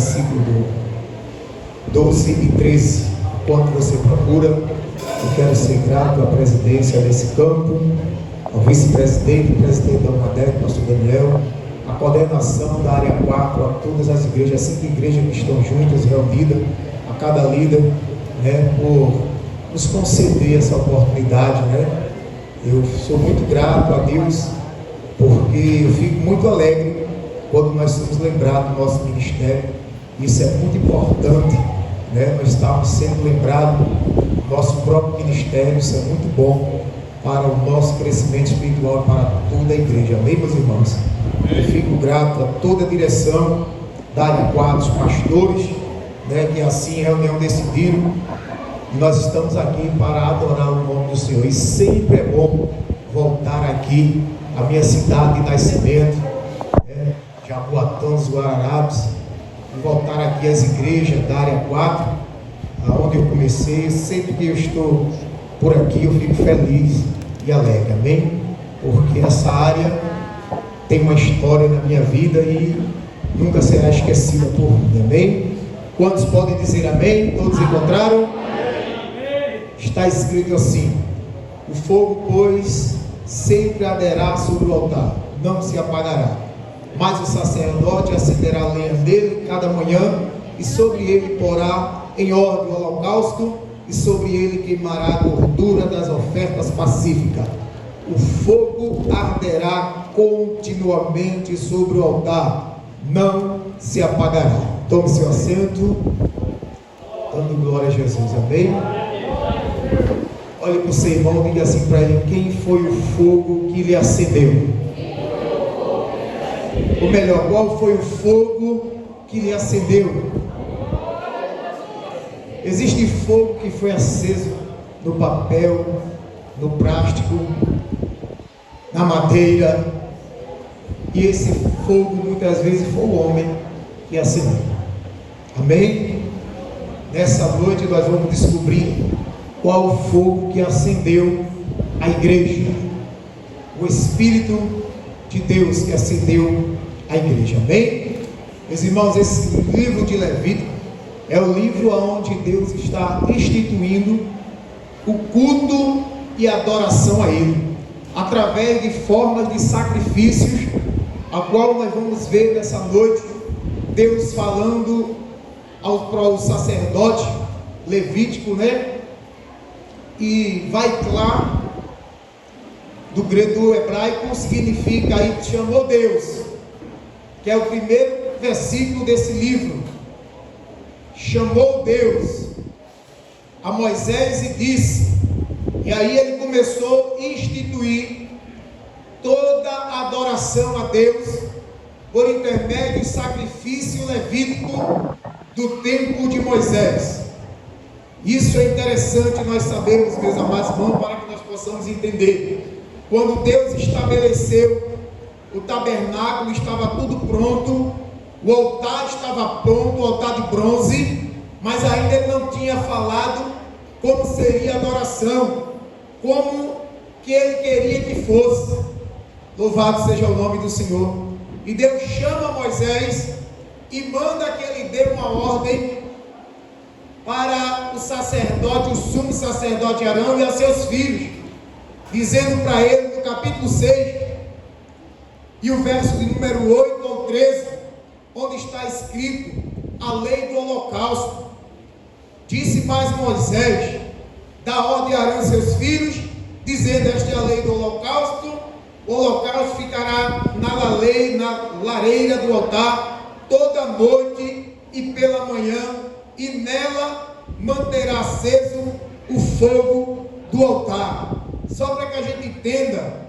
versículo 12 e 13. Enquanto você procura, eu quero ser grato à presidência desse campo, ao vice-presidente, o presidente da UNADEC, pastor Daniel, a coordenação da área 4, a todas as igrejas, as 5 igrejas que estão juntas, reunidas, a cada líder, por nos conceder essa oportunidade, Eu sou muito grato a Deus, porque eu fico muito alegre quando nós somos lembrados do nosso ministério. Isso é muito importante, Nós estamos sendo lembrados do nosso próprio ministério. Isso é muito bom para o nosso crescimento espiritual e para toda a igreja. Amém, meus irmãos? Eu fico grato a toda a direção da área 4, os pastores, que assim em reunião decidiram. Nós estamos aqui para adorar o nome do Senhor. E sempre é bom voltar aqui à minha cidade de nascimento, Jaboatão dos Guararapes, e voltar aqui às igrejas da área 4, aonde eu comecei. Sempre que eu estou por aqui, eu fico feliz e alegre, amém? Porque essa área tem uma história na minha vida e nunca será esquecida por mim, amém? Quantos podem dizer amém? Todos encontraram? Está escrito assim: o fogo, pois, sempre arderá sobre o altar, não se apagará, mas o sacerdote acenderá a lenha dele cada manhã, e sobre ele porá em ordem o holocausto, e sobre ele queimará a gordura das ofertas pacíficas. O fogo arderá continuamente sobre o altar, não se apagará. Tome seu assento, dando glória a Jesus, amém? Olhe para o seu irmão e diga assim para ele: quem foi o fogo que lhe acendeu? Ou melhor, qual foi o fogo que lhe acendeu? Existe fogo que foi aceso no papel, no plástico, na madeira, e esse fogo muitas vezes foi o homem que acendeu. Amém? Nessa noite nós vamos descobrir qual o fogo que acendeu a igreja. O Espírito de Deus que acendeu a igreja. Amém? Meus irmãos, esse livro de Levítico é o livro onde Deus está instituindo o culto e adoração a Ele, através de formas de sacrifícios, a qual nós vamos ver nessa noite Deus falando para o sacerdote levítico, E vai lá do grego hebraico, significa aí chamou Deus, que é o primeiro versículo desse livro. Chamou Deus a Moisés e disse, e aí ele começou a instituir toda a adoração a Deus por intermédio do sacrifício levítico do tempo de Moisés. Isso é interessante nós sabermos, meus amados irmãos, para que nós possamos entender. Quando Deus estabeleceu o tabernáculo, estava tudo pronto, o altar estava pronto, o altar de bronze, mas ainda ele não tinha falado como seria a adoração, como que ele queria que fosse. Louvado seja o nome do Senhor. E Deus chama Moisés e manda que ele dê uma ordem para o sacerdote, o sumo sacerdote Arão e a seus filhos, dizendo para ele no capítulo 6 e o verso de número 8 ao 13, onde está escrito a lei do holocausto. Disse mais Moisés: dá ordem a Arão e seus filhos, dizendo: esta é a lei do holocausto. O holocausto ficará na lareira do altar toda noite e pela manhã, e nela manterá aceso o fogo do altar. Só para que a gente entenda,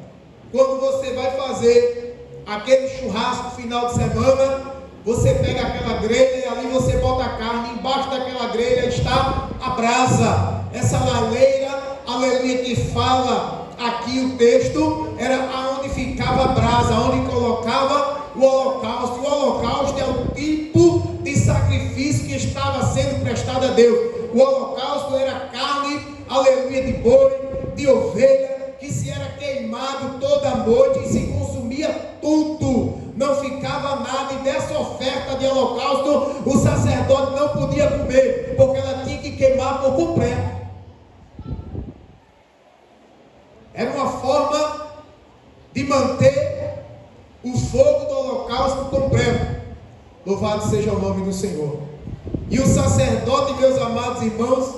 quando você vai fazer aquele churrasco final de semana, você pega aquela grelha e ali você bota a carne, embaixo daquela grelha está a brasa. Essa lareira, aleluia, que fala aqui o texto, era aonde ficava a brasa, onde colocava o holocausto. O holocausto é o tipo de sacrifício que estava sendo prestado a Deus. O holocausto era carne, aleluia, de boi, de ovelha, que se era queimado toda noite e se consumia tudo, não ficava nada. E dessa oferta de holocausto holocausto, o sacerdote não podia comer, porque ela tinha que queimar por completo. Era uma forma de manter o fogo do holocausto completo. Louvado seja o nome do Senhor. E o sacerdote, meus amados irmãos,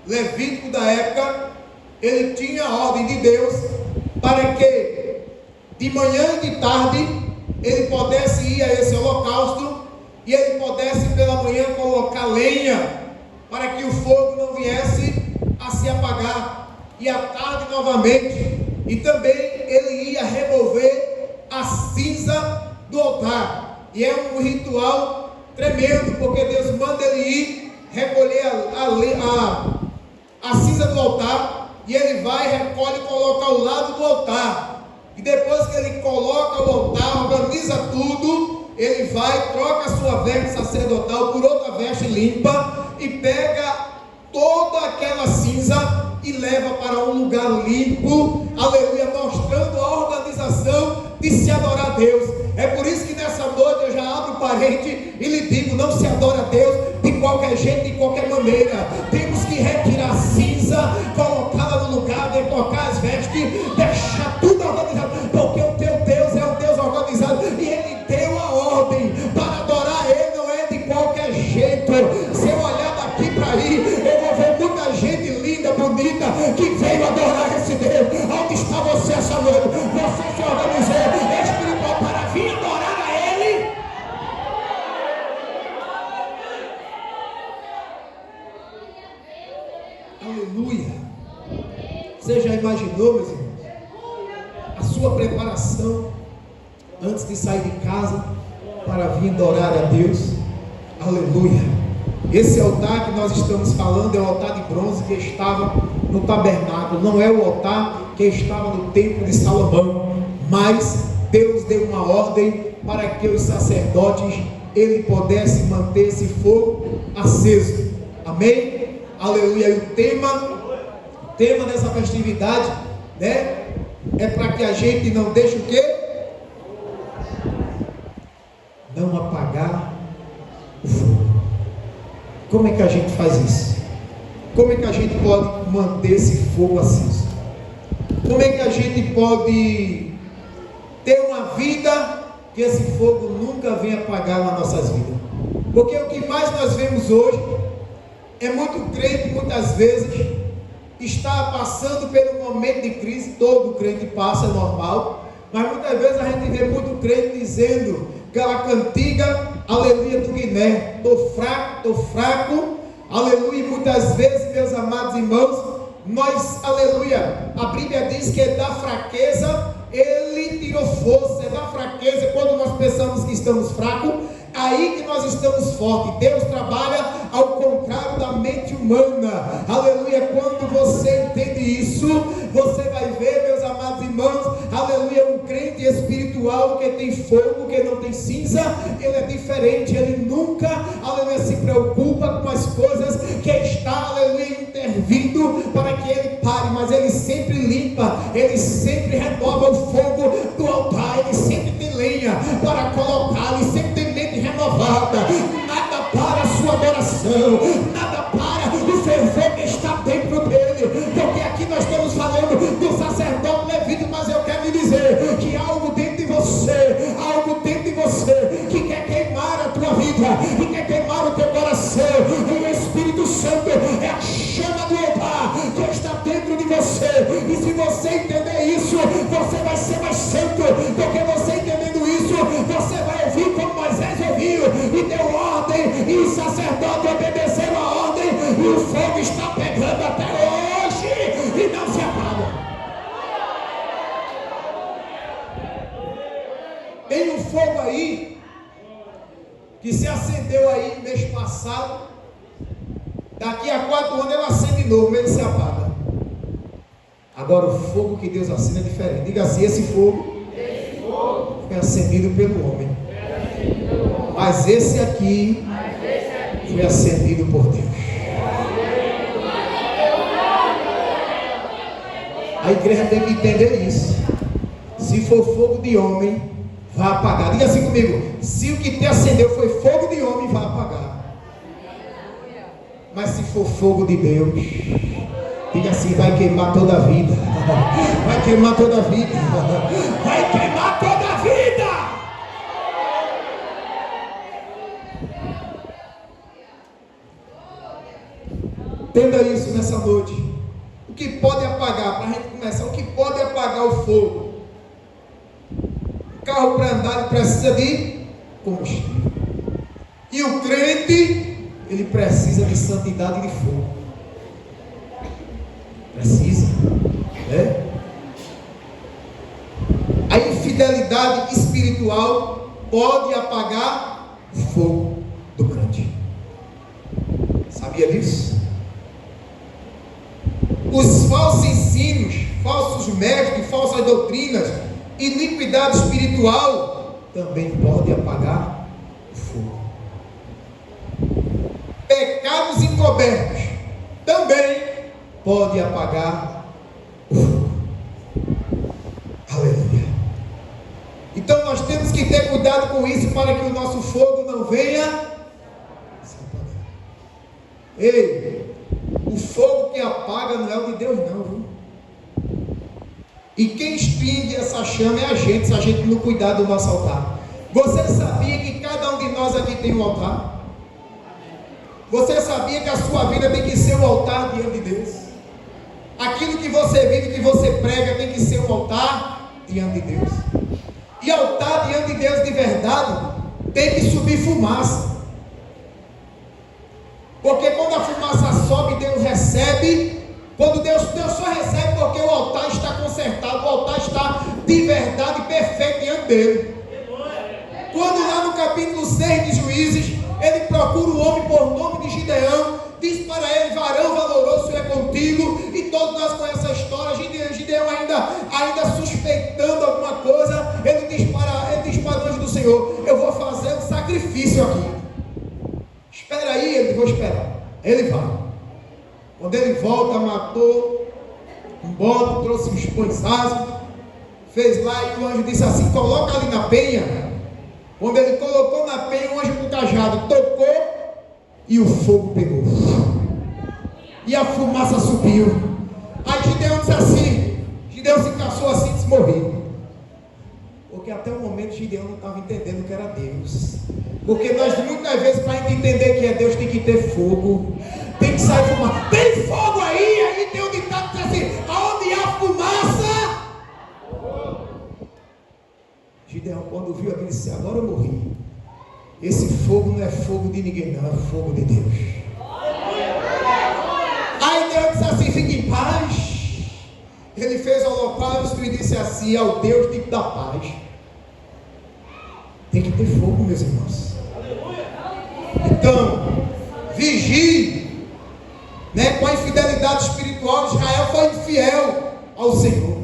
levítico da época, ele tinha a ordem de Deus para que de manhã e de tarde ele pudesse ir a esse holocausto e ele pudesse pela manhã colocar lenha para que o fogo não viesse a se apagar, e à tarde novamente. E também ele ia remover a cinza do altar, e é um ritual tremendo, porque Deus manda ele ir recolher a cinza do altar, e ele vai, recolhe e coloca ao lado do altar. E depois que ele coloca o altar, organiza tudo, ele vai, troca a sua veste sacerdotal por outra veste limpa, e pega toda aquela cinza e leva para um lugar limpo, aleluia, mostrando a organização de se adorar a Deus. É por isso que nessa noite eu já abro o parente e lhe digo: não se adora a Deus de qualquer jeito, de qualquer maneira. Temos que retirar a cinza, colocá-la no lugar, trocar as vestes, deixar tudo organizado, porque o teu Deus é um Deus organizado, e Ele deu a ordem para adorar Ele, não é de qualquer jeito. Se eu olhar daqui para aí, eu vou ver muita gente linda, bonita, que veio adorar esse Deus. Onde está você essa noite? Você se organizou espiritual para vir adorar a Ele? Aleluia. Você já imaginou, meus irmãos, a sua preparação antes de sair de casa para vir adorar a Deus? Aleluia. Esse altar que nós estamos falando é o altar de bronze que estava no tabernáculo, não é o altar que estava no templo de Salomão, mas Deus deu uma ordem para que os sacerdotes ele pudesse manter esse fogo aceso. Amém? Aleluia. E o tema dessa festividade, né, é para que a gente não deixe o quê? Não apagar o fogo. Como é que a gente faz isso? Como é que a gente pode manter esse fogo aceso? Como é que a gente pode ter uma vida que esse fogo nunca venha apagar nas nossas vidas? Porque o que mais nós vemos hoje é muito crente, muitas vezes, está passando pelo momento de crise. Todo crente passa, é normal, mas muitas vezes a gente vê muito crente dizendo aquela cantiga, aleluia, do Guiné: estou fraco, aleluia. E muitas vezes, meus amados irmãos, nós, aleluia, a Bíblia diz que é da fraqueza Ele tirou força. É da fraqueza, quando nós pensamos que estamos fracos, aí que nós estamos fortes. Deus trabalha ao contrário da mente humana, aleluia. Quando você entende isso, você vai ver, meus amados irmãos, aleluia, um crente espiritual que tem fogo, que não tem cinza, ele é diferente. Ele nunca, aleluia, se preocupa com as coisas que está, aleluia, intervindo para que ele pare, mas ele sempre limpa, ele sempre renova o fogo do altar, ele sempre tem lenha para colocar, ele sempre tem mente renovada. Nada para a sua adoração, nada para o fervor que está dentro dele, porque aqui nós estamos falando do sacerdote levita, mas eu quero lhe dizer que há algo dentro de você, que quer queimar a tua vida, que quer queimar o teu coração, e o Espírito Santo é a chama do altar que está dentro de você. E se você entender isso, você vai ser mais santo, porque você entendendo isso, você vai ouvir como Moisés ouviu e deu ordem, e os sacerdotes obedeceram a ordem, e o fogo está pegando até hoje e não se apaga. Tem um fogo aí que se acendeu aí mês passado, daqui a 4 anos ele acende de novo, ele se apaga. Agora o fogo que Deus acende é diferente. Diga assim: esse fogo foi acendido pelo homem, mas esse aqui foi acendido por Deus. A igreja tem que entender isso. Se for fogo de homem, vai apagar. Diga assim comigo: se o que te acendeu foi fogo de homem, vai apagar. Mas se for fogo de Deus, diga assim: vai queimar toda a vida. Vai queimar toda a vida. Vai queimar toda a vida. Entenda isso nessa noite. O que pode apagar, para a gente começar, o que pode apagar o fogo? O carro para andar ele precisa de combustível. E o crente, ele precisa de santidade e de fogo. Precisa, né? A infidelidade espiritual pode apagar o fogo do crente. Sabia disso? Os falsos ensinos, falsos mestres, falsas doutrinas, iniquidade espiritual também podem apagar o fogo. Pecados encobertos também podem apagar o fogo. Aleluia. Então nós temos que ter cuidado com isso para que o nosso fogo não venha se apagar. Ei, o fogo que apaga não é o de Deus não, viu? E quem extingue essa chama é a gente, se a gente não cuidar do nosso altar. Você sabia que cada um de nós aqui tem um altar? Você sabia que a sua vida tem que ser um altar diante de Deus? Aquilo que você vive, que você prega, tem que ser um altar diante de Deus. E altar diante de Deus de verdade tem que subir fumaça. Porque quando a fumaça sobe, Deus recebe. Quando Deus só recebe porque o altar está consertado, o altar está de verdade perfeito diante dele. Quando lá no capítulo 6 de Juízes, ele procura o homem por nome de Gideão, diz para ele: varão valoroso é contigo, e todos nós conhecemos a história. Gideão ainda suspeitando alguma coisa, ele diz para o anjo do Senhor: eu vou fazer um sacrifício aqui. Espera aí, ele vou esperar. Ele vai. Quando ele volta, matou um bode, trouxe uns pães asmos, fez lá, e o anjo disse assim: coloca ali na penha. Quando ele colocou na penha, o anjo com o cajado tocou e o fogo pegou. E a fumaça subiu. Aí Gideão disse assim, Gideão se caçou assim e disse: morri. Porque até o momento Gideão não estava entendendo que era Deus. Porque nós muitas vezes, para a gente entender que é Deus, tem que ter fogo. Tem que sair fumaça. Tem fogo aí tem um ditado que diz assim: aonde há fumaça. Gideão, quando viu aquele, disse: agora eu morri. Esse fogo não é fogo de ninguém não, é fogo de Deus. Aí Deus disse assim: fique em paz. Ele fez o holocausto e disse assim: ao Deus tem que dar paz. Tem que ter fogo, meus irmãos. Então, vigie, né? Com a infidelidade espiritual, Israel foi infiel ao Senhor.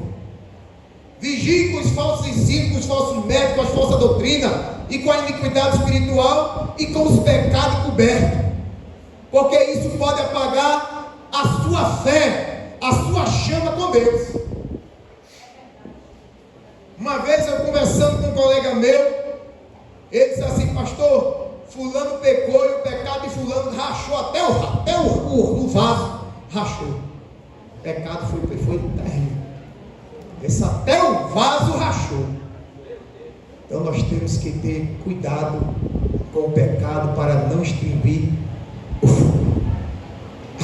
Vigie com os falsos ensinos, com os falsos médicos, com as falsas doutrinas, e com a iniquidade espiritual e com os pecados cobertos, porque isso pode apagar a sua fé, a sua chama com Deus. Uma vez eu conversando com um colega meu, ele disse assim: pastor, fulano pecou e o pecado de fulano rachou até o vaso, rachou. O pecado foi terrível. Esse até o vaso rachou. Então nós temos que ter cuidado com o pecado para não extinguir o fogo.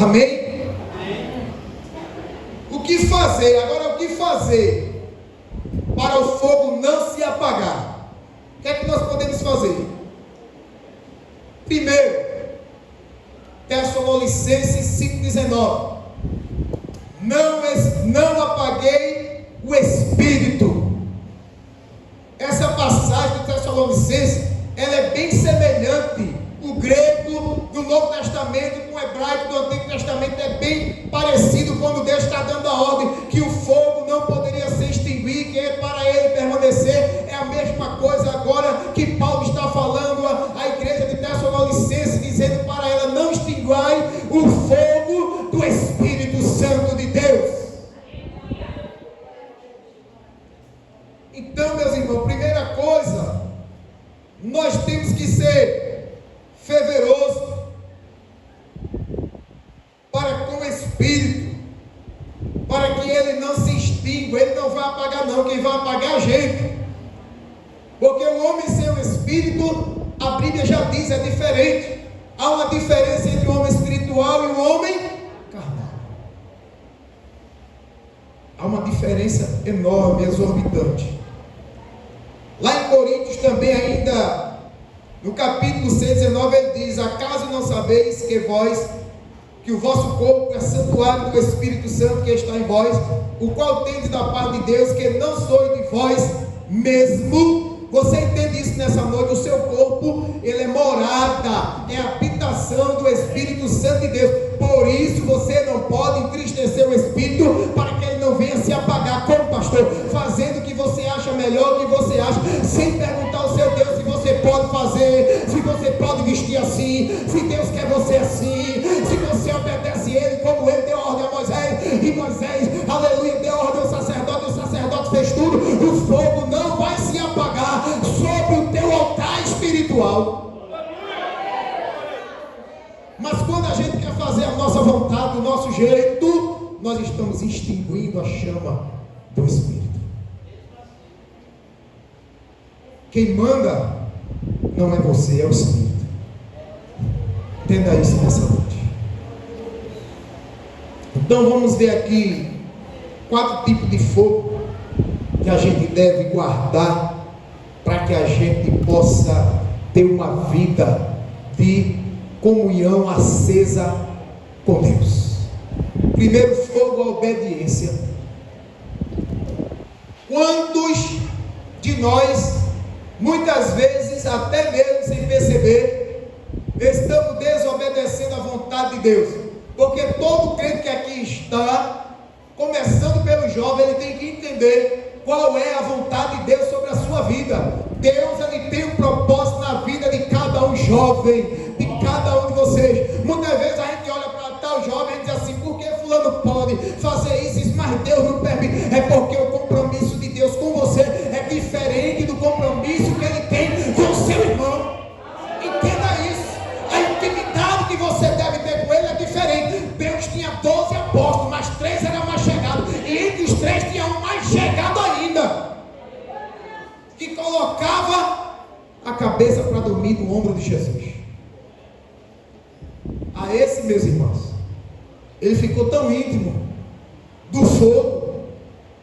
Amém? O que fazer? Agora, o que fazer para o fogo não se apagar? O que é que nós podemos fazer? Primeiro, Tessalonicenses 5,19: não apaguei o Espírito. Essa passagem do Tessalonicenses, ela é bem semelhante. O grego do Novo Testamento com o hebraico do Antigo Testamento é bem parecido, quando Deus está dando a ordem que o fogo não poderia se extinguir, que para ele permanecer. É a mesma coisa agora que Paulo está falando à igreja de Tessalonicenses, dizendo para ela: não extinguai o fogo do Espírito Santo de Deus. espírito, para que ele não se extinga. Ele não vai apagar não, quem vai apagar é a gente. Porque o homem sem o espírito, a Bíblia já diz, é diferente. Há uma diferença entre o homem espiritual e o homem carnal. Há uma diferença enorme, exorbitante. Lá em Coríntios também ainda, no capítulo 119, ele diz: acaso não sabeis que o vosso corpo é santuário do Espírito Santo que está em vós, o qual tendes da parte de Deus, que não sois de vós mesmo? Você entende isso nessa noite? O seu corpo, ele é morada, é habitação do Espírito Santo de Deus. Por isso você não pode entristecer o Espírito, para que ele não venha se apagar, como pastor, fazendo o que você acha melhor, o que você acha, sem perguntar ao seu Deus se você pode fazer, se você pode vestir assim, se Deus quer você assim, se você obedece ele, como ele deu ordem a Moisés, e Moisés, aleluia, deu ordem ao sacerdote, e o sacerdote fez tudo. O fogo não vai se apagar sobre o teu altar espiritual. Mas quando a gente quer fazer a nossa vontade, do nosso jeito, nós estamos extinguindo a chama do Espírito. Quem manda não é você, é o Espírito. Entenda isso nessa noite. Então vamos ver aqui 4 tipos de fogo que a gente deve guardar, para que a gente possa ter uma vida de comunhão acesa com Deus. Primeiro fogo, a obediência. Quantos de nós, muitas vezes, até mesmo sem perceber, estamos desobedecendo a vontade de Deus? Porque todo crente que aqui está, começando pelo jovem, ele tem que entender qual é a vontade de Deus sobre a sua vida. Deus, ele tem um propósito na vida de cada um jovem, de cada um de vocês. Muitas vezes a gente olha para tal jovem e diz assim: por que fulano pode fazer isso, mas Deus não permite? É porque o compromisso de Deus com você é diferente do compromisso que ele tem com o seu irmão. Entenda isso. A intimidade que você deve ter com ele é diferente. Deus tinha 12 apóstolos, mas 3 eram mais chegados, e entre os 3 tinha um mais chegado ainda, que colocava a cabeça para dormir no ombro de Jesus. A esse, meus irmãos, ele ficou tão íntimo do fogo,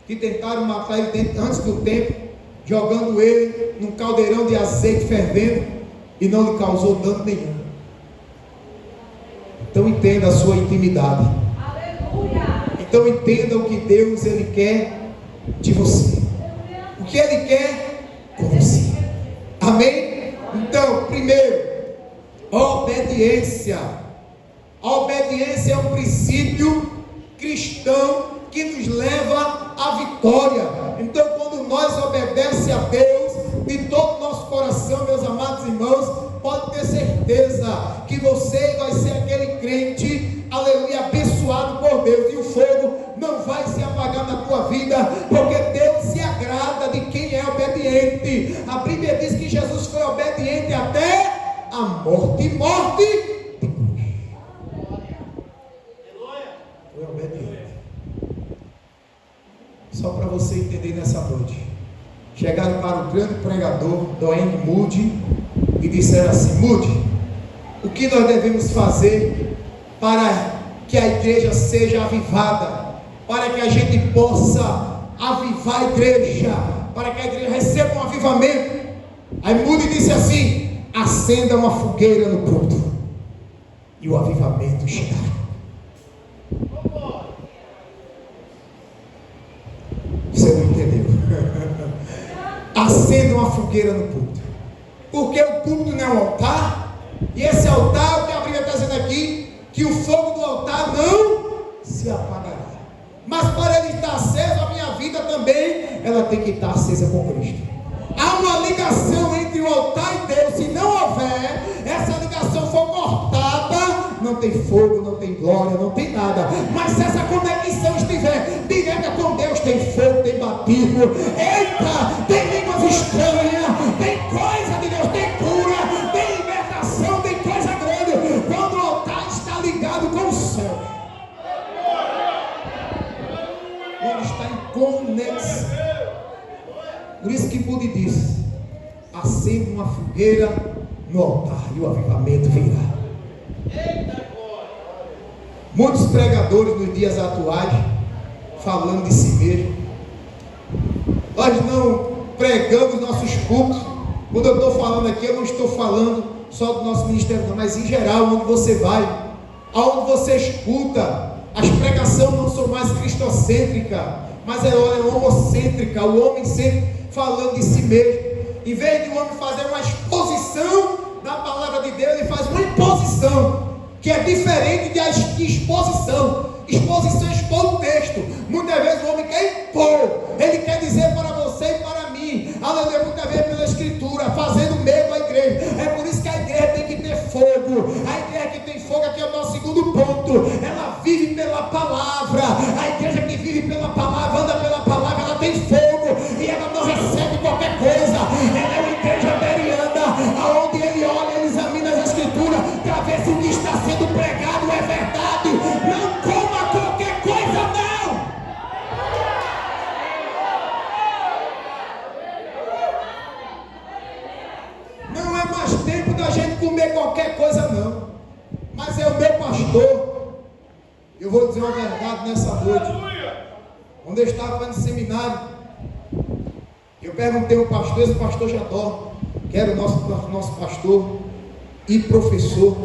que tentaram matar ele antes do tempo, jogando ele num caldeirão de azeite fervendo, e não lhe causou dano nenhum. Então entenda a sua intimidade. Aleluia. Então entenda o que Deus, ele quer de você, o que ele quer com você. Amém? Então, primeiro, obediência. A obediência é um princípio cristão que nos leva à vitória. Então, quando nós obedecemos a Deus de todo o nosso coração, meus amados irmãos, pode ter certeza que você vai ser aquele crente, aleluia, abençoado por Deus, e o fogo não vai se apagar na tua vida, porque Deus se agrada de quem é obediente. A Bíblia diz que Jesus foi obediente até a morte, morte de cruz. Foi obediente. Só para você entender nessa noite, chegaram para o grande pregador Dwayne Moody e disseram assim: Moody, o que nós devemos fazer para que a igreja seja avivada, para que a gente possa avivar a igreja, para que a igreja receba um avivamento? Aí Moody disse assim: acenda uma fogueira no púlpito e o avivamento chegará. Você não entendeu? Acenda uma fogueira no púlpito, porque o púlpito não é um altar, e esse altar, o que a Bíblia está dizendo aqui, que o fogo do altar não se apagará. Mas para ele estar aceso, a minha vida também, ela tem que estar acesa com Cristo. Há uma ligação entre o altar e Deus. Se não houver, essa ligação for cortada, não tem fogo, não tem glória, não tem nada. Mas se essa conexão estiver direta com Deus, tem fogo, tem batismo, eita, tem línguas estranhas, tem coisa de Deus, tem cura, tem libertação, tem coisa grande, quando o altar está ligado com o céu. que pude disse: acenda uma fogueira no altar e o avivamento virá. Muitos pregadores nos dias atuais falando de si mesmo. Nós não pregamos nossos cultos. Quando eu estou falando aqui, eu não estou falando só do nosso ministério, não, mas em geral, onde você vai, aonde você escuta, as pregações não são mais cristocêntricas, mas é homocêntrica. O homem sempre falando de si mesmo. Em vez de o homem fazer uma exposição da palavra de Deus, ele faz uma imposição, que é diferente de exposição. Exposição é expor o texto. Muitas vezes o homem quer impor, ele quer dizer para você e para mim, aleluia, muitas vezes pela escritura, fazendo medo à igreja. É por isso que a igreja tem que ter fogo. A igreja que tem fogo, aqui é o nosso segundo ponto, ela vive pela palavra. A igreja que vive pela palavra, anda pela palavra, ela tem fogo e ela não recebe qualquer coisa. Ela é uma igreja beriana, aonde ele olha, ele examina as escrituras para ver se o que está sendo pregado é verdade. Não coma qualquer coisa, não. Não é mais tempo da gente comer qualquer coisa, não. Mas é o meu pastor. Eu vou dizer uma verdade nessa noite. Quando eu estava fazendo seminário, eu perguntei ao pastor, esse pastor Jadó, que era o nosso pastor e professor,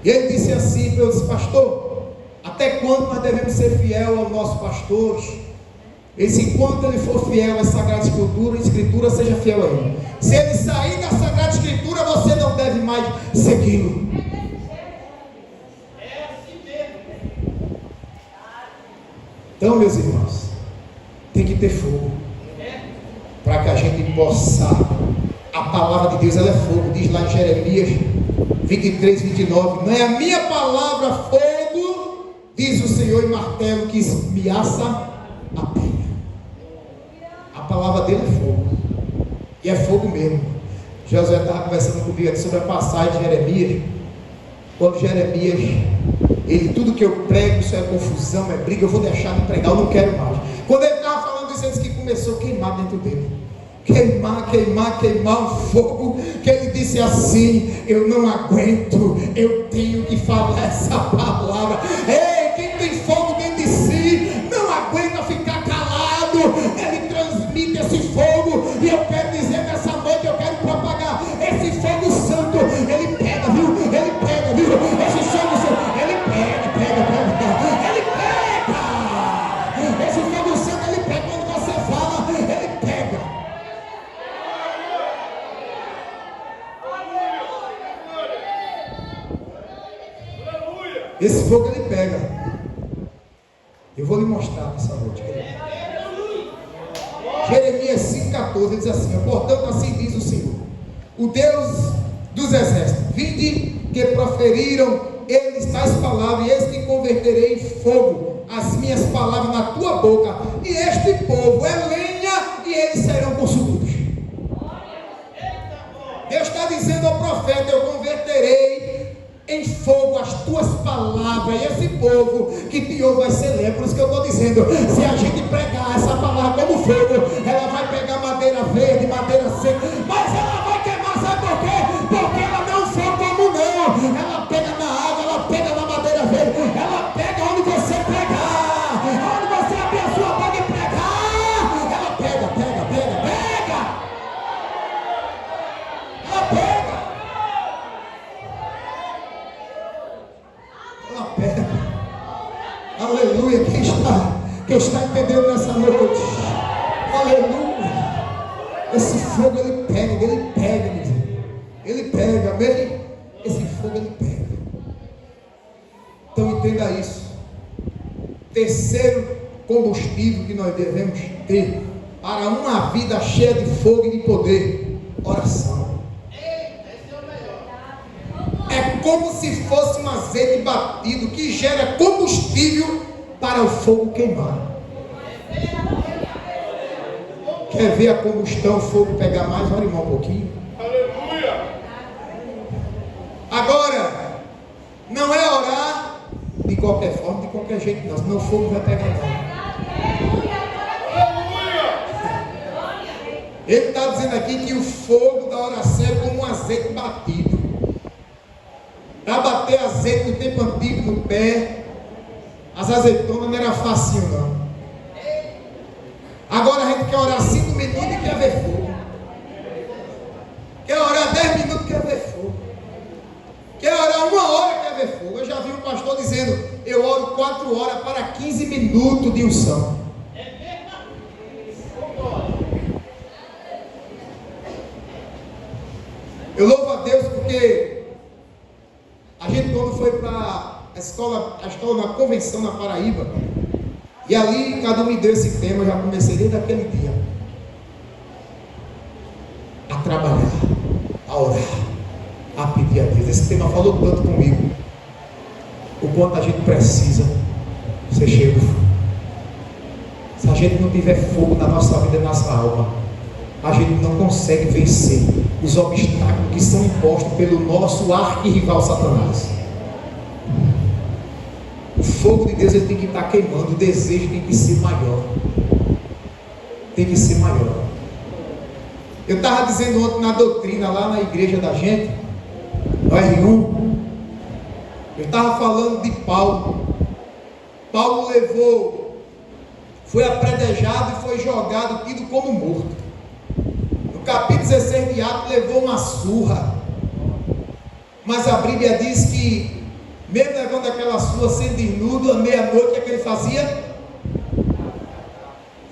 e ele disse assim: eu disse, pastor, até quando nós devemos ser fiel aos nossos pastores? Ele disse: enquanto ele for fiel à Sagrada Escritura, seja fiel a ele. Se ele sair da Sagrada Escritura, você não deve mais segui-lo. Então, meus irmãos, tem que ter fogo para que a gente possa. A palavra de Deus, ela é fogo. Diz lá em Jeremias 23, 29: não é a minha palavra fogo, diz o Senhor, e martelo que esmiaça a penha. A palavra dele é fogo, e é fogo mesmo. Josué estava conversando comigo aqui sobre a passagem de Jeremias. Quando Jeremias, tudo que eu prego, isso é confusão, é briga, eu vou deixar de pregar, eu não quero mais. Quando ele estava falando isso, ele disse que começou a queimar dentro dele. Queimar o fogo, que ele disse assim: eu não aguento, eu tenho que falar essa palavra. Ei, quem tem fogo dentro de si, não aguenta ficar calado, ele transmite esse fogo, e eu quero dizer nessa noite, eu quero propagar esse fogo santo. Ele pega, viu? Esse fogo santo, ele pega. Esse fogo santo, ele pega, quando você fala, ele pega. Esse fogo ele pega. Eu vou lhe mostrar nessa noite. Jeremias 5,14 diz assim: portanto, assim diz o Senhor, o Deus dos exércitos: vinde que proferiram eles tais palavras, e eis que converterei em fogo as minhas palavras na tua boca, e este povo é lenha, e eles serão consumidos. Deus está dizendo ao profeta: eu converterei em fogo as tuas palavras, e esse povo que te ouve vai ser lenha. Por isso que eu estou dizendo, se a gente pregar essa palavra como fogo, ela vai pegar madeira verde, madeira seca, mas ela vai queimar. Sabe por quê? Porque ela não foi como não. Ela pega na água, ela pega na madeira verde, ela pega onde você pregar, onde você abrir a sua boca e pregar, ela pega. Ela pega. Aleluia. Quem está entendendo nessa noite? Aleluia. Esse fogo ele pega, ele pega, amém? Esse fogo ele pega. Então entenda isso. Terceiro combustível que nós devemos ter para uma vida cheia de fogo e de poder: oração. É como se fosse um azeite batido que gera combustível para o fogo queimar. Quer ver a combustão, o fogo pegar mais? Vamos animar um pouquinho. Aleluia! Agora, não é orar de qualquer forma, de qualquer jeito, não, senão o fogo vai pegar mais. Ele está dizendo aqui que o fogo da oração é como um azeite batido. Para bater azeite no tempo antigo no pé, as azeitonas não era fácil não. Agora a gente quer orar 5 minutos e quer ver fogo. Quer orar 10 minutos e quer ver fogo. Quer orar 1 hora e quer ver fogo. Eu já vi um pastor dizendo: eu oro 4 horas para 15 minutos de unção. Eu louvo a Deus porque a gente, quando foi para a escola na convenção na Paraíba, e ali cada um me deu esse tema, eu já comecei desde aquele dia a trabalhar, a orar, a pedir a Deus. Esse tema falou tanto comigo, o quanto a gente precisa ser cheio do fogo. Se a gente não tiver fogo na nossa vida e na nossa alma, a gente não consegue vencer os obstáculos que são impostos pelo nosso arquirrival Satanás. O fogo de Deus, ele tem que estar queimando, o desejo tem que ser maior. Tem que ser maior. Eu estava dizendo ontem na doutrina, lá na igreja da gente, no R1, eu estava falando de Paulo. Paulo foi apredejado e foi jogado, tido como morto. No capítulo 16 de Atos, levou uma surra. Mas a Bíblia diz que, mesmo levando aquela surra, sendo desnudo, à meia-noite, o que é que ele fazia?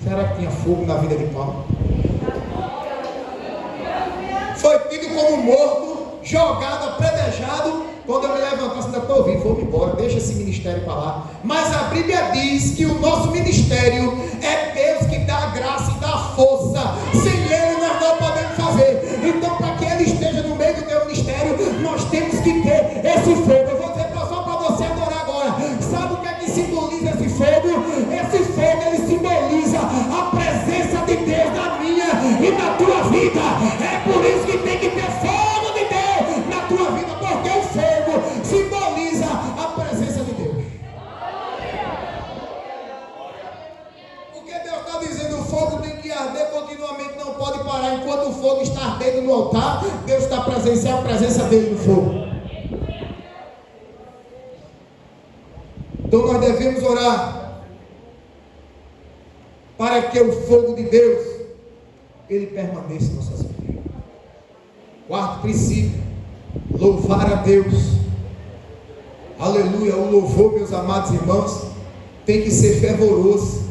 Será que tinha fogo na vida de Paulo? Foi tido como morto, jogado, apredejado. Quando eu me levantasse, ainda estou ouvindo, vou-me embora, deixa esse ministério para lá. Mas a Bíblia diz que o nosso ministério é Deus que dá a graça e dá a força. Sem Ele nós não podemos fazer. Então, para que Ele esteja no meio do teu ministério, nós temos que ter esse fogo. Eu vou dizer só para você adorar agora. Sabe o que é que simboliza esse fogo? Esse fogo, ele simboliza a presença de Deus na minha e na tua vida. É por isso que tem que ter fogo de Deus na tua vida, porque o fogo simboliza a presença de Deus. Porque Deus está dizendo: o fogo tem que arder continuamente, não pode parar. Enquanto o fogo está ardendo no altar, Deus está presente, é a presença dele no fogo. Então nós devemos orar para que o fogo de Deus, ele permaneça em nossas vidas. Quarto princípio: louvar a Deus. Aleluia. O louvor, meus amados irmãos, tem que ser fervoroso.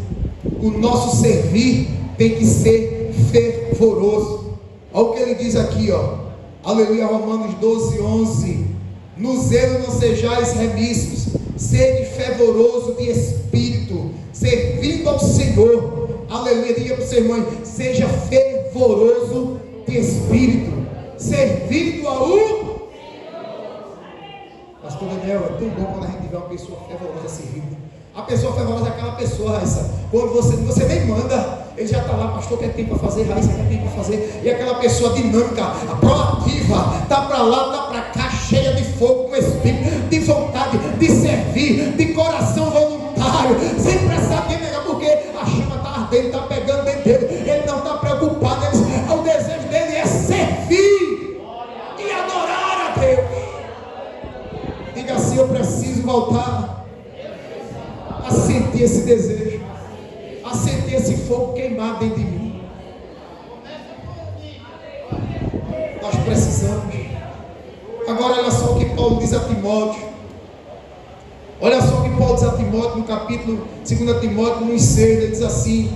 O nosso servir tem que ser fervoroso. Olha o que ele diz aqui, ó. Aleluia. Romanos 12, 11. No zelo não sejais remissos, sede fervoroso de espírito, servindo ao Senhor. Aleluia. Diga para o seu irmão: seja fervoroso de espírito, servindo ao Pastor Daniel. É tão bom quando a gente vê uma pessoa fervorosa servindo. A pessoa fervorosa é aquela pessoa, Raíssa, quando você nem manda, ele já está lá: pastor, quer tempo para fazer, Raíssa, quer tempo para fazer. E aquela pessoa dinâmica, proativa, está para lá, está para cá, cheia de fogo, com espírito, de vontade de servir, de coração voluntário, sem prestar atenção, porque a chama está ardendo, está pegando dentro dele. Ele não está preocupado, o desejo dele é servir e adorar a Deus. Diga assim: eu preciso voltar a sentir esse desejo, a sentir esse fogo queimar dentro de mim. Nós precisamos. Agora olha só o que Paulo diz a Timóteo. Olha só o que Paulo diz a Timóteo no capítulo 2 Timóteo 1:6. Ele diz assim: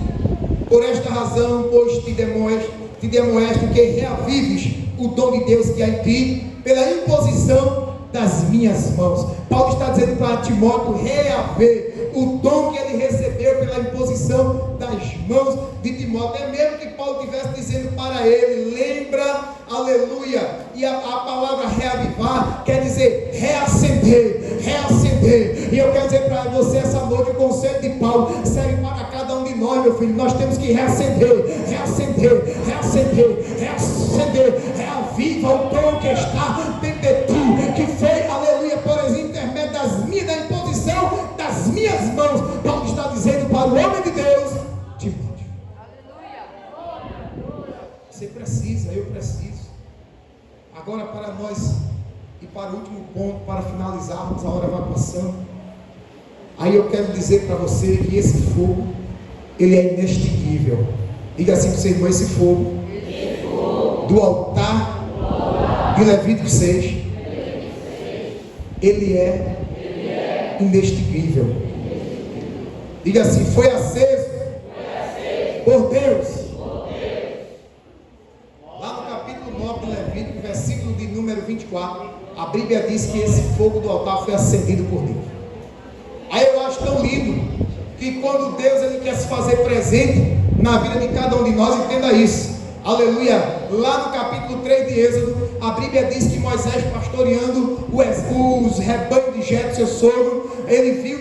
por esta razão, pois te demoestro que reavives o dom de Deus que há em ti, pela imposição das minhas mãos. Paulo está dizendo para Timóteo reaver o dom que ele recebeu pela imposição das mãos de Timóteo. É mesmo que Paulo estivesse dizendo para ele: lembra, aleluia. E a palavra reavivar quer dizer reacender, reacender. E eu quero dizer para você essa noite: o conselho de Paulo serve para cada um de nós, meu filho. Nós temos que reacender, reacender, reacender, reacender. Reaviva o dom que está dentro de ti, que foi, aleluia, por intermédio da imposição das minhas mãos. Paulo está dizendo para o homem de Deus, Timóteo. último ponto para finalizarmos, a hora vai passando. Aí eu quero dizer para você que esse fogo, ele é inextinguível. Diga assim para o seu irmão: esse fogo do altar de Levítico 6, ele é inextinguível. Diga assim: foi aceso por Deus. Lá no capítulo 9 de Levítico, versículo de número 24, a Bíblia diz que esse fogo do altar foi acendido por Deus. Aí eu acho tão lindo que quando Deus ele quer se fazer presente na vida de cada um de nós, entenda isso. Aleluia. Lá no capítulo 3 de Êxodo, a Bíblia diz que Moisés, pastoreando os rebanhos de Jetro, seu sogro, ele viu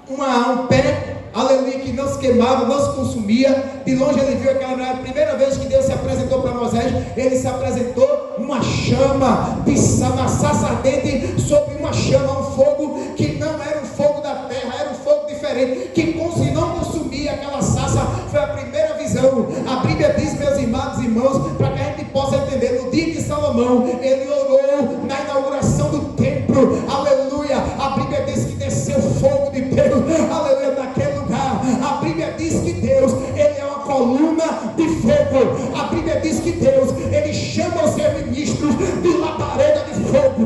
um pé, aleluia, que não se queimava, não se consumia. De longe ele viu aquela primeira vez que Deus se apresentou para Moisés. Ele se apresentou numa chama, uma sarça ardente sobre uma chama, um fogo que não era um fogo da terra, era um fogo diferente, que não consumia aquela sarça. Foi a primeira visão. A Bíblia diz, meus amados irmãos, para que a gente possa entender, no dia de Salomão, ele orou na inauguração do templo, aleluia. A Bíblia diz que desceu fogo de Deus, aleluia, naquele lugar. A Bíblia diz que Deus, ele é uma coluna de fogo. A Bíblia diz que Deus, ele chama os seus ministros de labareda de fogo.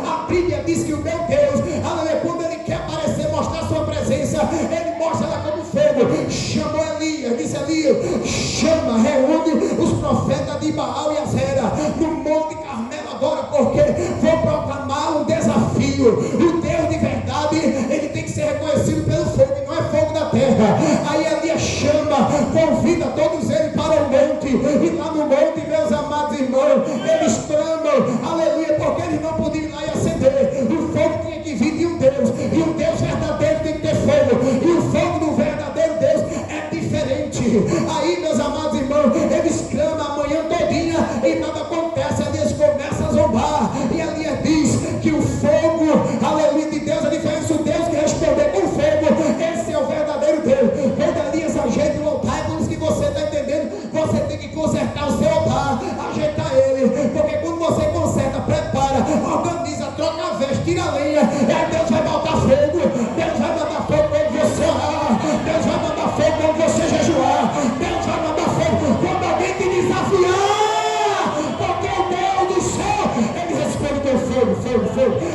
A Bíblia diz que o meu Deus, aleluia, quando ele quer aparecer, mostrar sua presença, ele mostra ela como fogo. Chamou Elias, disse: Elias, chama, reúne os profetas de Baal e Azera no Monte Carmelo agora, porque vou proclamar um desafio. O Deus de verdade, ele tem que ser reconhecido pelo fogo, e não é fogo da terra. Aí Elias chama, convida todos eles para o monte, e lá no monte, meus amados irmãos, eles clamam, aleluia, porque eles não podiam ir lá e acender. O fogo tinha que vir de um Deus, e o Deus verdadeiro tem que ter fogo, e o fogo do verdadeiro Deus é diferente. Aí, meus amados irmãos, eles clamam a manhã todinha e nada acontece. Elias começa a zombar, e Elias diz que o fogo, aleluia, de Deus é diferente. O Deus que responder com fogo, esse é o verdadeiro Deus. Quando Elias ajeita o altar, é por isso que você está entendendo, você tem que consertar o seu altar, ajeitar ele, porque quando você conserta, prepara, organiza, troca a veste, tira a lenha, aí Deus vai botar fogo. Deus vai mandar fogo quando você orar, Deus vai mandar fogo quando você jejuar, Deus vai mandar fogo quando alguém te desafiar, porque o Deus do céu, ele responde com fogo,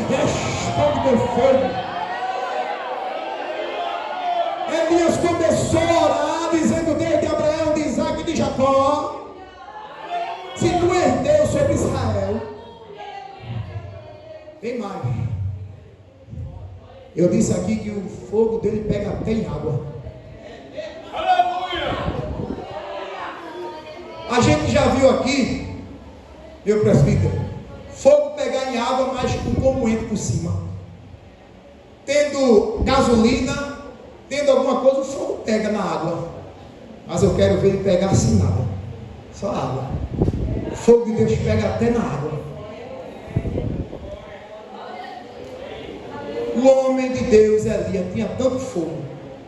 responde com fogo. Elias começou a orar, dizendo: Deus de Abraão, de Isaac e de Jacó, se tu és Deus sobre Israel, tem mais. Eu disse aqui que o fogo dele pega até em água. Aleluia! A gente já viu aqui, meu presbítero, fogo pegar em água, mas com comuído por cima. Tendo gasolina, tendo alguma coisa, o fogo pega na água. Mas eu quero ver ele pegar sem nada, só água. O fogo de Deus pega até na água. O homem de Deus, Elias, tinha tanto fogo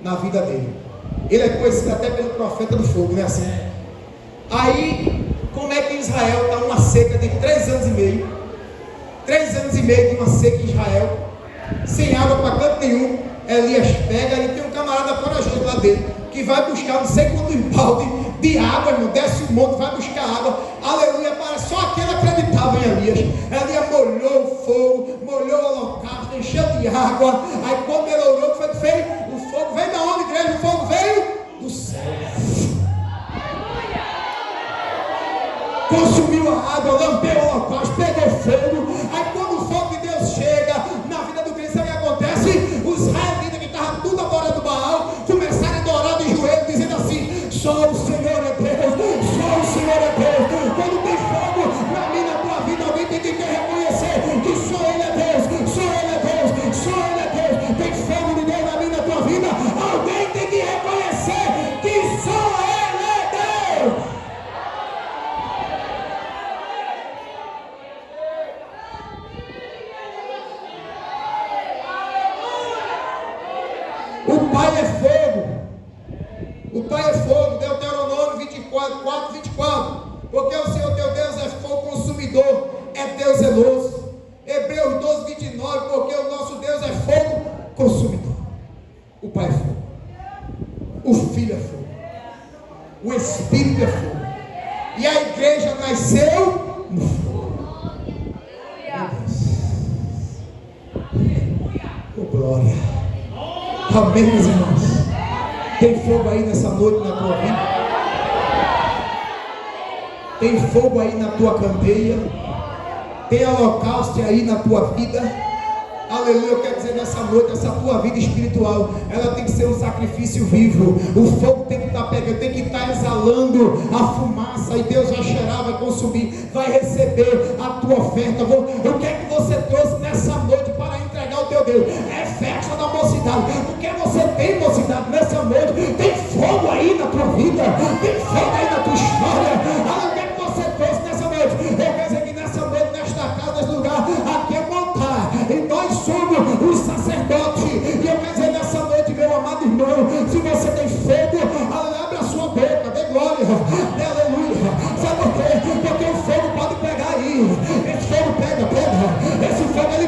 na vida dele. Ele é conhecido até pelo profeta do fogo, não é assim? Aí, como é que Israel está numa seca de 3 anos e meio? 3 anos e meio de uma seca em Israel, sem água para canto nenhum. Elias pega, e tem um camarada corajoso lá dele, que vai buscar não sei quantos balde de água, irmão, desce o monte, vai buscar água, aleluia, para só aquele acreditava em Elias. Elias molhou o fogo, molhou o holocausto, encheu de água. Aí quando ele orou, o que foi que fez? O fogo veio da onde, igreja? O fogo veio do céu, consumiu a água, lambeu o holocausto, pegou fogo. Aí quando o fogo de Deus chega na vida do cristão, o que acontece? Os israelitas que estavam tudo adorando Baal, começaram a adorar de joelho, dizendo assim: só o Senhor é Deus, só o Senhor é Deus. Quando tem fogo na minha, na tua vida, alguém tem que reconhecer que só Ele é Deus, só Ele é Deus, só Ele é Deus. Tem fogo de Deus na minha, na tua vida, alguém tem que reconhecer que só Ele é Deus. O Pai é fogo. O Pai é fogo. Deuteronômio 24, 24. Porque o Senhor teu Deus é fogo consumidor, é Deus zeloso. Espírito é fogo. E a igreja nasceu no fogo. Oh, glória. Amém, meus irmãos. Tem fogo aí nessa noite na tua vida? Tem fogo aí na tua candeia? Tem holocausto aí na tua vida? Aleluia, eu quero dizer nessa noite, essa tua vida espiritual, ela tem que ser um sacrifício vivo. O fogo tem que estar pegando, tem que estar exalando a fumaça, e Deus vai cheirar, vai consumir, vai receber a tua oferta. O que é que você trouxe nessa noite para entregar ao teu Deus? É festa da mocidade. O que você tem, mocidade, nessa noite? Tem fogo aí na tua vida, tem fogo aí na tua história. O que é que você trouxe nessa noite? Eu quero dizer que nessa noite, nesta casa, nesse lugar, aqui é montar, e nós somos os sacerdotes. E eu quero dizer nessa noite, meu amado irmão, se você tem fogo, abre a sua boca, dê glória, aleluia. Sabe por quê? Porque o fogo pode pegar aí. Esse fogo pega. Esse fogo ele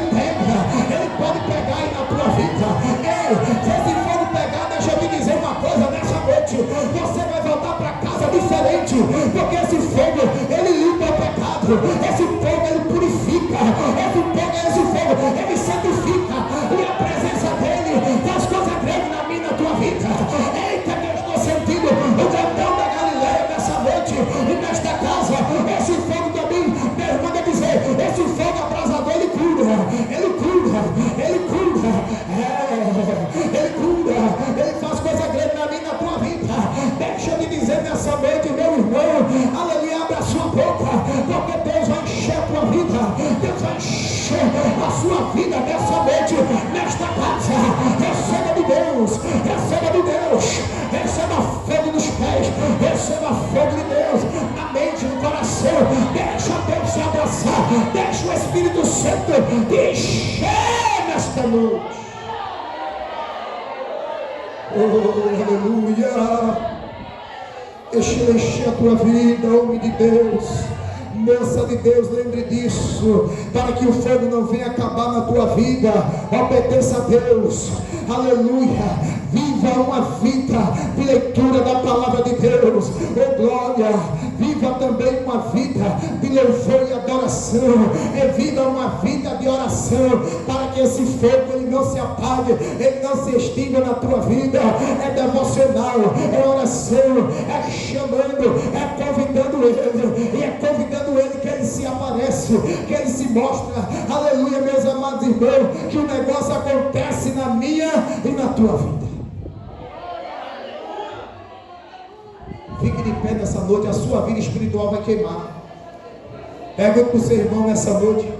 pode pegar aí na tua vida. Ei, se esse fogo pegar, deixa eu te dizer uma coisa nessa noite, você vai voltar para casa diferente, porque esse fogo ele limpa o pecado, esse fogo ele purifica, esse fogo ele santifica, e a presença dele faz coisa grande na minha, na tua vida. Eita, que eu estou sentindo o grandão da Galileia nessa noite e nesta casa. Esse fogo também, Deus manda dizer, esse fogo abrasador ele cura, ele faz coisa grande na minha, na tua vida. Deixa eu te dizer nessa noite, meu irmão, aleluia, abre a sua boca, porque Deus vai encher a tua vida, Deus vai encher a sua vida nessa noite, nesta casa. Receba de Deus, receba fogo nos pés, receba fogo de Deus na mente, no coração. Deixa Deus se abraçar, deixa o Espírito Santo te encher nesta noite. Oh, aleluia. Deixa eu encher a tua vida, homem de Deus, moça de Deus, lembre disso, para que o fogo não venha acabar na tua vida. Obedeça a Deus, aleluia. Viva uma vida de leitura da palavra de Deus, oh glória. Viva também uma vida de louvor e adoração. Viva uma vida de oração, para que esse fogo ele não se apague, ele não se extinga na tua vida. É devocional, é oração, é chamando, é convidando ele, e é convidando ele que ele se aparece, que ele se mostra. Aleluia, meus amados irmãos, que o negócio acontece na minha e na tua vida. Fique de pé nessa noite, a sua vida espiritual vai queimar. Pergunta para o seu irmão nessa noite.